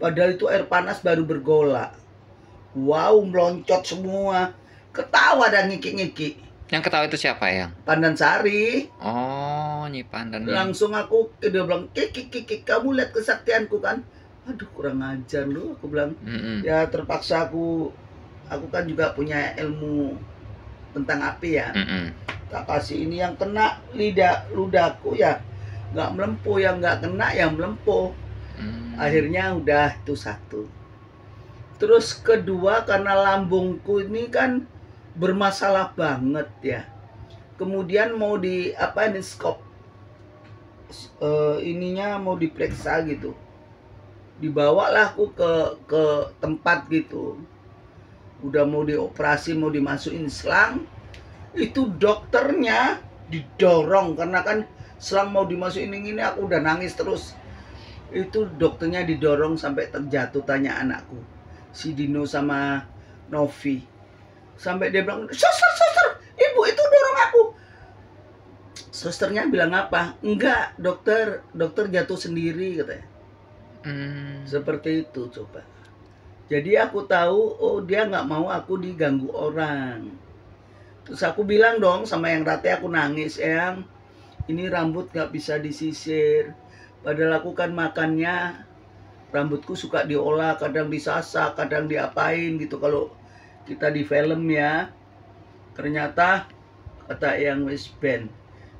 Padahal itu air panas baru bergolak. Wow, meloncat semua. Ketawa dan ngiki-ngiki. Yang ketawa itu siapa, Eyang? Pandansari. Oh, Nyi Pandan. Langsung dia bilang, Kiki, kamu lihat kesaktianku kan? Aduh, kurang ajar lu, aku bilang. Ya terpaksa aku kan juga punya ilmu tentang api ya. Tak kasih ini yang kena ludahku ya nggak melempuh, yang nggak kena yang melempuh. Akhirnya udah itu satu. Terus kedua, karena lambungku ini kan bermasalah banget ya. Kemudian mau di apa ini skop ininya mau diperiksa gitu. Dibawalah aku ke tempat gitu. Udah mau dioperasi, mau dimasukin selang. Itu dokternya didorong karena kan selang mau dimasukin ini aku udah nangis terus. Itu dokternya didorong sampai terjatuh, tanya anakku si Dino sama Novi. Sampai dia bilang, suster, ibu itu dorong aku. Susternya bilang apa? Enggak, dokter jatuh sendiri katanya. Seperti itu coba. Jadi aku tahu, oh dia nggak mau aku diganggu orang. Terus aku bilang dong sama yang Rate, aku nangis, Eyang, ini rambut nggak bisa disisir. Padahal aku kan makannya, rambutku suka diolah, kadang disasak, kadang diapain gitu kalau kita di film ya. Ternyata kata Eyang wis ben,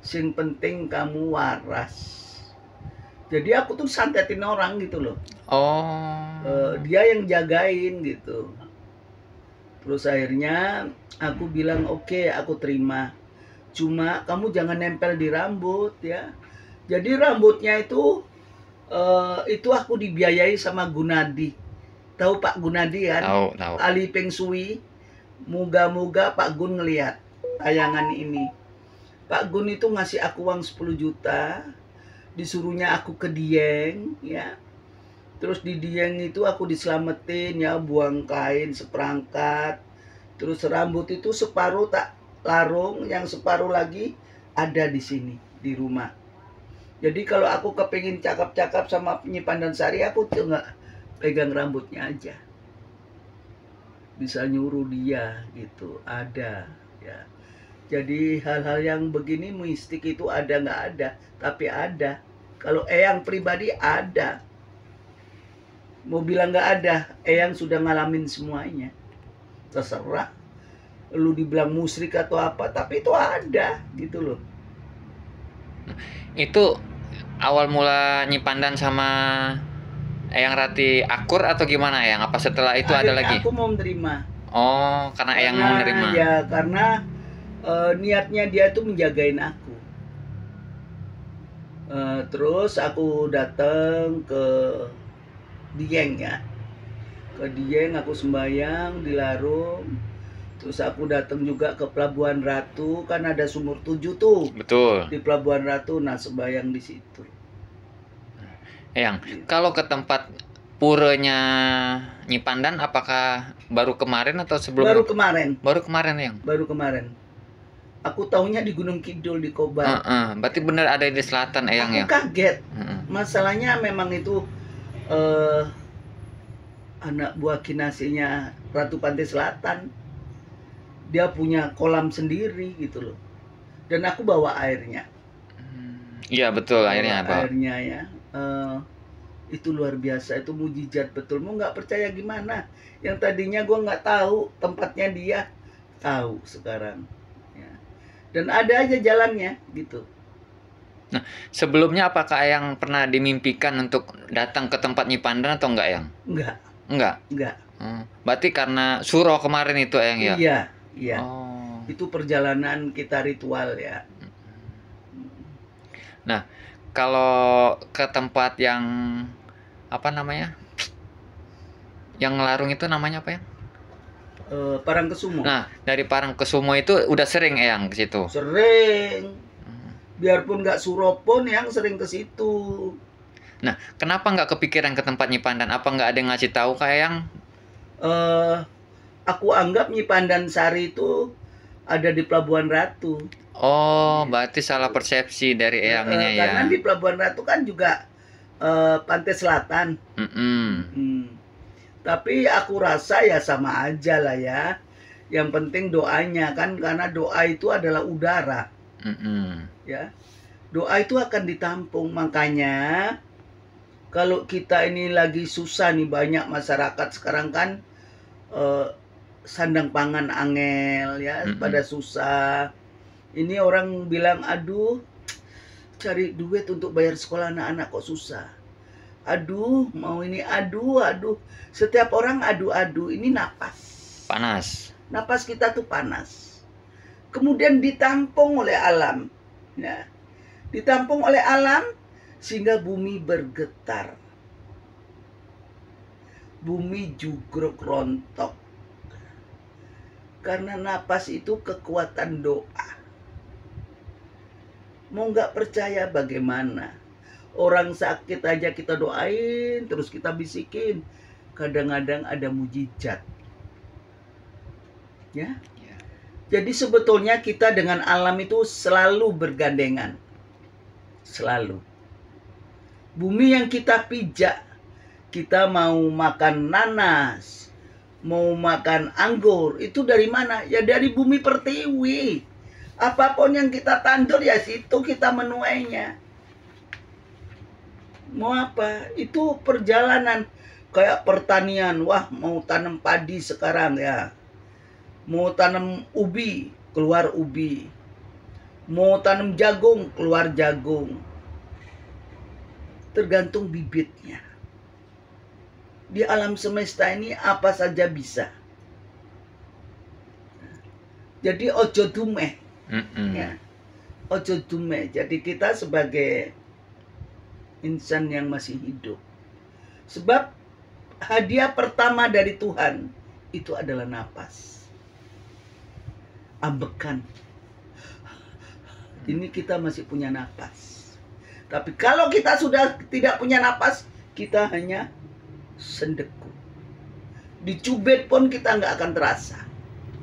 sing penting kamu waras. Jadi aku tuh santetin orang gitu loh. Dia yang jagain gitu. Terus akhirnya aku bilang oke, aku terima. Cuma kamu jangan nempel di rambut ya. Jadi rambutnya itu aku dibiayai sama Gunadi. Tahu Pak Gunadi kan? Tahu. Ahli Feng Shui. Moga-moga Pak Gun ngelihat tayangan ini. Pak Gun itu ngasih aku uang 10 juta. Disuruhnya aku ke Dieng ya. Terus di Dieng itu aku diselamatin ya, buang kain seperangkat. Terus rambut itu separuh tak larung, yang separuh lagi ada di sini di rumah. Jadi kalau aku kepingin cakap-cakap sama Nyi Pandansari, aku tuh nggak pegang rambutnya aja. Bisa nyuruh dia gitu, ada ya. Jadi hal-hal yang begini mistik itu ada nggak ada, tapi ada. Kalau Eyang pribadi ada. Mau bilang nggak ada, Eyang sudah ngalamin semuanya. Terserah. Lu dibilang musyrik atau apa, tapi itu ada gitu loh. Itu awal mula Nyi Pandan sama Eyang Rati akur atau gimana, Eyang? Apa setelah itu ada lagi? Aku mau menerima. Oh, karena Eyang mau menerima. Ya, karena niatnya dia tuh menjagain aku. Terus aku datang ke Dieng ya. Ke Dieng aku sembahyang di Larung. Terus aku datang juga ke Pelabuhan Ratu, kan ada sumur 7 tuh. Betul. Di Pelabuhan Ratu, nah sembahyang di situ. Eyang, kalau ke tempat puranya Nyi Pandan, apakah baru kemarin atau sebelumnya? Baru kemarin. Baru kemarin, Eyang? Baru kemarin. Aku taunya di Gunung Kidul di Kobar. Berarti benar ada di selatan, Eyang ya? Aku kaget. Masalahnya memang itu anak buah kinasinya Ratu Pantai Selatan. Dia punya kolam sendiri gitu loh. Dan aku bawa airnya. Iya betul, airnya apa? Airnya ya. Itu luar biasa, itu mujizat betul. Mau nggak percaya gimana? Yang tadinya gue nggak tahu tempatnya, dia tahu sekarang. Ya. Dan ada aja jalannya gitu. Nah, sebelumnya apakah Eyang pernah dimimpikan untuk datang ke tempat Nyi Pandan atau enggak, Eyang? Enggak. Berarti karena Suro kemarin itu, Eyang ya? Iya. Itu perjalanan kita ritual ya. Nah, kalau ke tempat yang apa namanya? Yang Larung itu namanya apa ya? Parangkusumo. Nah, dari Parangkusumo itu udah sering Eyang ke situ? Sering. Biarpun nggak Suro pun yang sering ke situ. Nah, kenapa nggak kepikiran ke tempat Nyi Pandan? Apa nggak ada yang ngasih tahu ke Eyang? Aku anggap Nyi Pandansari itu ada di Pelabuhan Ratu. Oh, berarti salah persepsi dari Eyangnya ya. Karena di Pelabuhan Ratu kan juga Pantai Selatan. Tapi aku rasa ya sama aja lah ya. Yang penting doanya kan, karena doa itu adalah udara. Ya, doa itu akan ditampung. Makanya kalau kita ini lagi susah nih, banyak masyarakat sekarang kan sandang pangan angel ya, pada susah. Ini orang bilang, aduh cari duit untuk bayar sekolah anak-anak kok susah. Aduh mau ini, aduh. Setiap orang adu-adu, ini napas. Panas. Napas kita tuh panas. Kemudian ditampung oleh alam. Ya. Ditampung oleh alam sehingga bumi bergetar. Bumi jugruk rontok. Karena napas itu kekuatan doa. Mau nggak percaya bagaimana? Orang sakit aja kita doain, terus kita bisikin. Kadang-kadang ada mujizat. Ya. Jadi sebetulnya kita dengan alam itu selalu bergandengan. Selalu. Bumi yang kita pijak, kita mau makan nanas, mau makan anggur, itu dari mana? Ya dari bumi pertiwi. Apapun yang kita tandur ya situ kita menuainya. Mau apa? Itu perjalanan kayak pertanian. Wah, mau tanam padi sekarang ya. Mau tanam ubi, keluar ubi. Mau tanam jagung, keluar jagung. Tergantung bibitnya. Di alam semesta ini apa saja bisa. Jadi ojo dumeh. Ya. Ojo dumeh. Jadi kita sebagai insan yang masih hidup. Sebab hadiah pertama dari Tuhan itu adalah napas. Ambekan. Ini kita masih punya napas. Tapi kalau kita sudah tidak punya napas, kita hanya sendeku. Dicubit pun kita nggak akan terasa.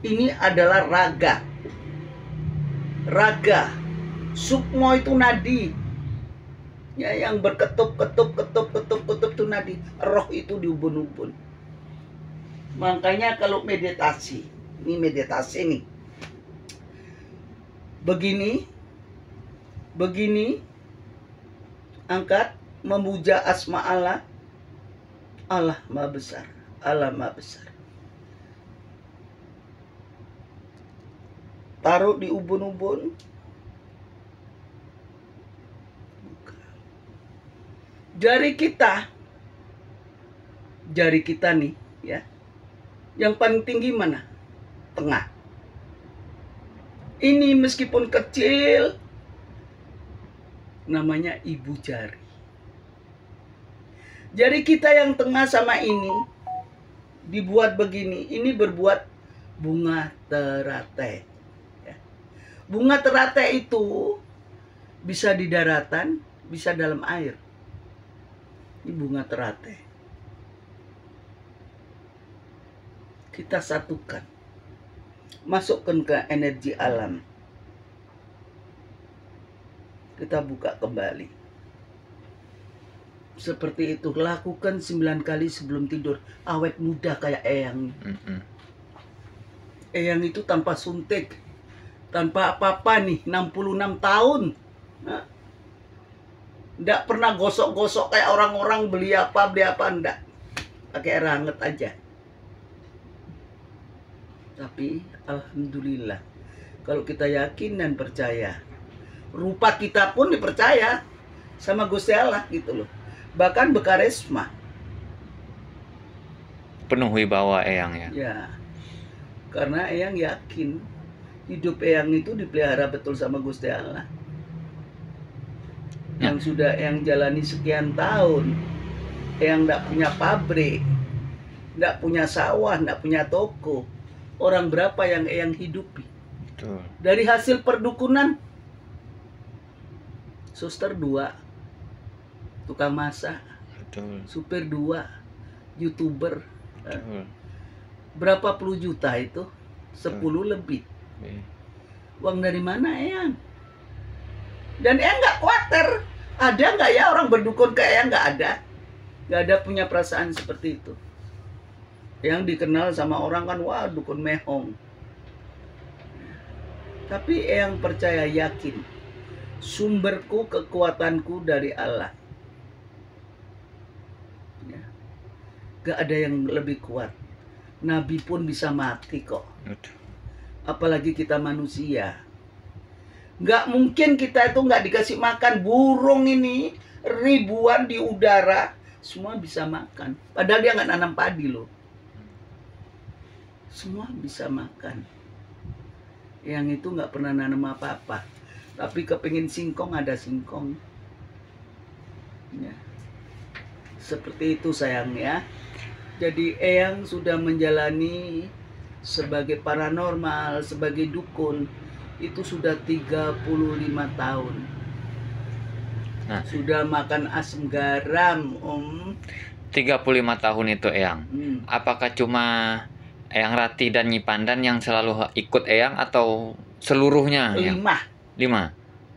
Ini adalah raga. Raga. Sukmo itu nadi. Ya, yang berketup itu nadi. Roh itu di ubun-ubun. Makanya kalau meditasi, ini meditasi nih. Begini, angkat, memuja asma Allah. Allah Maha Besar, Allah Maha Besar. Taruh di ubun-ubun. Jari kita nih ya. Yang paling tinggi mana? Tengah. Ini meskipun kecil, namanya ibu jari. Jari kita yang tengah sama ini dibuat begini. Ini berbuat bunga teratai. Ya. Bunga teratai itu bisa di daratan, bisa dalam air. Ini bunga teratai. Kita satukan. Masukkan ke energi alam. Kita buka kembali. Seperti itu, lakukan 9 kali sebelum tidur. Awet muda kayak Eyang. Eyang itu tanpa suntik, tanpa apa-apa nih, 66 tahun. Nggak pernah gosok-gosok kayak orang-orang beli apa, enggak. Pakai air hangat aja. Tapi alhamdulillah, kalau kita yakin dan percaya, rupa kita pun dipercaya sama Gusti Allah gitu loh. Bahkan berkarisma. Penuh wibawa Eyang ya. Ya. Karena Eyang yakin hidup Eyang itu dipelihara betul sama Gusti Allah. Yang sudah Eyang jalani sekian tahun. Eyang enggak punya pabrik, enggak punya sawah, enggak punya toko. Orang berapa yang Eyang hidupi? Betul. Dari hasil perdukunan, suster 2, tukang masak, betul, supir 2, YouTuber. betul. Berapa puluh juta itu? 10 lebih. Uang dari mana Eyang? Dan Eyang nggak khawatir Ada nggak ya orang berdukun ke eyang? Nggak ada. Nggak ada punya perasaan seperti itu. Yang dikenal sama orang kan, wah dukun mehong. Tapi eyang percaya, yakin, sumberku, kekuatanku dari Allah. Ya. Gak ada yang lebih kuat. Nabi pun bisa mati kok. Apalagi kita manusia. Gak mungkin kita itu gak dikasih makan. Burung ini ribuan di udara, semua bisa makan. Padahal dia gak nanam padi loh. Semua bisa makan. Yang itu gak pernah nanam apa-apa. Tapi kepingin singkong, ada singkong. Ya. Seperti itu sayang ya. Jadi eyang sudah menjalani sebagai paranormal, sebagai dukun, itu sudah 35 tahun. Nah, sudah makan asam garam, 35 tahun itu eyang. Apakah cuma Eyang Rati dan Nyi Pandan yang selalu ikut eyang atau seluruhnya? 5.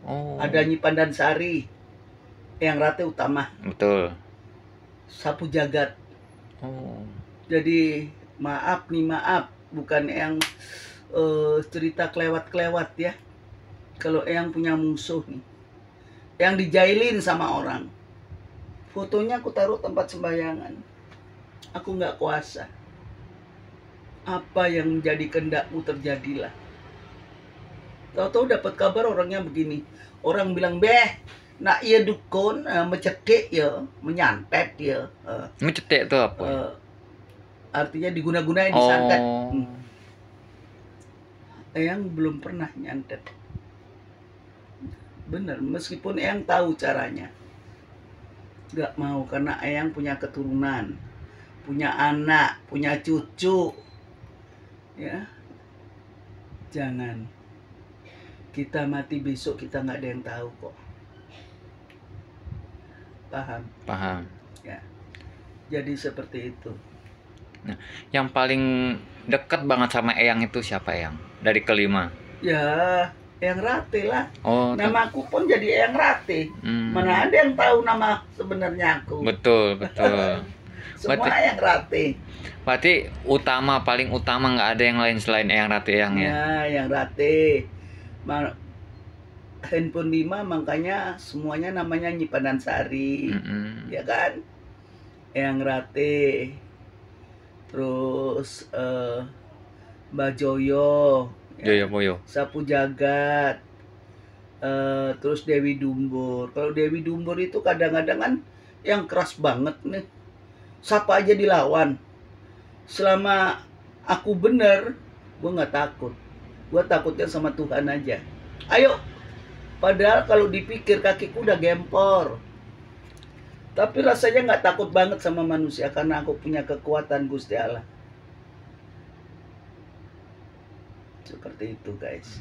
Oh. Ada Nyi Pandan Sari, Eyang Rati utama. Betul. Sapu Jagat. Oh. Jadi maaf, bukan yang cerita kelewat-kelewat ya. Kalau yang punya musuh nih, yang dijailin sama orang, fotonya aku taruh tempat sembayangan. Aku nggak kuasa. Apa yang menjadi kehendakmu terjadilah. Tahu-tahu dapat kabar orangnya begini. Orang bilang, nak iya dukun, mencetek ya, menyantet ya. Mencetek itu apa? Artinya diguna-gunain, disantet. Eyang belum pernah nyantet. Bener, meskipun Eyang tahu caranya. Gak mau, karena Eyang punya keturunan, punya anak, punya cucu. Ya, jangan. Kita mati besok, kita nggak ada yang tahu kok. Paham. Ya. Jadi seperti itu. Nah, yang paling dekat banget sama eyang itu siapa eyang? Dari kelima? Ya, Eyang Rati lah. Oh, namaku pun jadi Eyang Rati. Mana ada yang tahu nama sebenarnya aku? Betul. Semua Eyang Rati. Berarti paling utama nggak ada yang lain selain Eyang Rati eyang ya? Ya, Eyang Rati. Handphone 5, makanya semuanya namanya Nyi Pandan Sari. Ya kan? Eyang Rati. Terus Mbak Joyo. Joyo Boyo. Sapu Jagat. Terus Dewi Dumbur. Kalau Dewi Dumbur itu kadang-kadang kan yang keras banget nih. Siapa aja dilawan. Selama aku bener, gue nggak takut. Gue takutnya sama Tuhan aja. Ayo. Padahal kalau dipikir kakiku udah gempor. Tapi rasanya nggak takut banget sama manusia karena aku punya kekuatan Gusti Allah. Seperti itu guys.